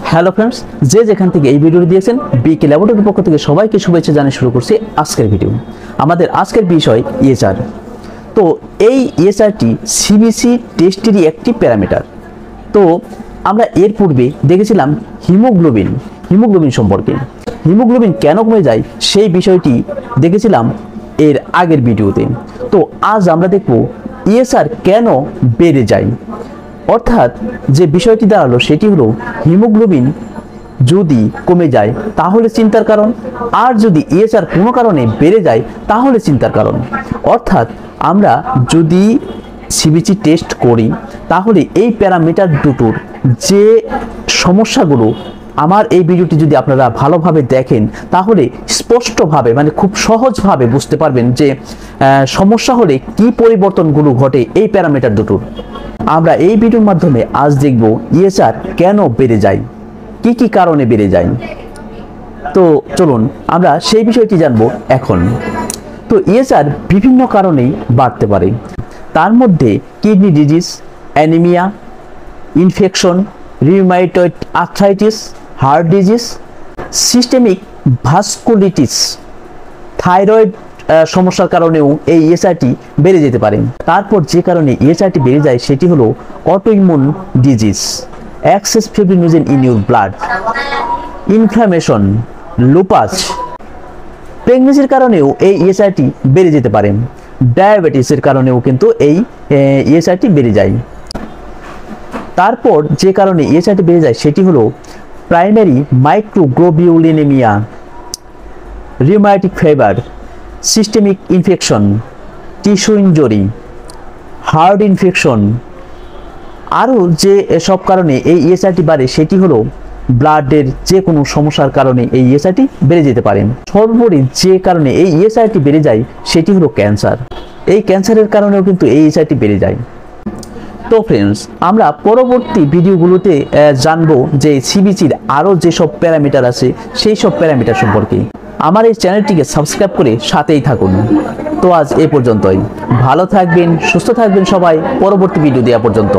Hello friends, যে যেখান থেকে এই ভিডিওটি দিয়েছেন বিকে ল্যাবরেটরির পক্ষ থেকে সবাইকে শুভেচ্ছা জানিয়ে শুরু করছি আজকের ভিডিও। আমাদের আজকের বিষয় ইএচআর। তো এই ইএচআরটি সিবিসি টেস্টেরই একটি প্যারামিটার। তো আমরা এর পূর্বে দেখেছিলাম হিমোগ্লোবিন সম্পর্কে। হিমোগ্লোবিন কেন কমে যায় সেই বিষয়টি দেখেছিলাম এর আগের ভিডিওতে। তো আজ আমরা দেখব ইএচআর কেন বেড়ে যায়। অর্থাৎ যে বিষয়টি দাঁড়ালো সেটি হলো হিমোগ্লোবিন যদি কমে যায় তাহলে চিন্তার কারণ, আর যদি ইএচআর কোনো কারণে বেড়ে যায় তাহলে চিন্তার কারণ। অর্থাৎ আমরা যদি সিবিসি টেস্ট করি তাহলে এই প্যারামিটার দুটোর যে সমস্যাগুলো, আমার এই ভিডিওটি যদি আপনারা ভালোভাবে দেখেন তাহলে স্পষ্টভাবে খুব সহজভাবে বুঝতে পারবেন যে সমস্যা হলে কি পরিবর্তনগুলো ঘটে এই প্যারামিটার দুটোর। আমরা এই ভিডিওর মাধ্যমে আজ দেখব ইএচআর কেন বেড়ে যায়, কি কি কারণে বেড়ে যায়। তো চলুন আমরা সেই বিষয়টি জানবো এখন। তো ইএচআর বিভিন্ন কারণেই বাড়তে পারে, তার মধ্যে kidney disease, anaemia, infection, rheumatoid arthritis, heart disease, systemic vasculitis, thyroid সমস্যার কারণেও এই ইএচআরটি বেড়ে যেতে পারে। তারপর যে কারণে ইএচআরটি বেড়ে যায় সেটি হলো autoimmune disease, excess fibrinogen in your blood, inflammation, lupus. প্রেগনেন্সির কারণেও এই ইএচআরটি বেড়ে যেতে পারে। ডায়াবেটিসের কারণেও কিন্তু এই ইএচআরটি বেড়ে যায়। তারপর যে কারণে ইএচআরটি বেড়ে যায় সেটি হলো primary microglobulinaemia, rheumatic fever, systemic infection, tissue injury, heart infection. আরও যে সব কারণে এই ইএচআরটি বাড়ে সেটি হলো ব্লাডের যে কোনো সমস্যার কারণে এই ইএচআরটি বেড়ে যেতে পারে। সর্বোপরি যে কারণে এই ইএচআরটি বেড়ে যায় সেটি হলো ক্যান্সার। এই ক্যান্সারের কারণেও কিন্তু এই ইএচআরটি বেড়ে যায়। তো ফ্রেন্ডস, আমরা পরবর্তী ভিডিওগুলোতে জানবো যে সিবিসির আরও যেসব প্যারামিটার আছে সেই সব প্যারামিটার সম্পর্কে। আমার এই চ্যানেলটিকে সাবস্ক্রাইব করে সাথেই থাকুন। তো আজ এ পর্যন্তই। ভালো থাকবেন, সুস্থ থাকবেন সবাই। পরবর্তী ভিডিও দেওয়া পর্যন্ত।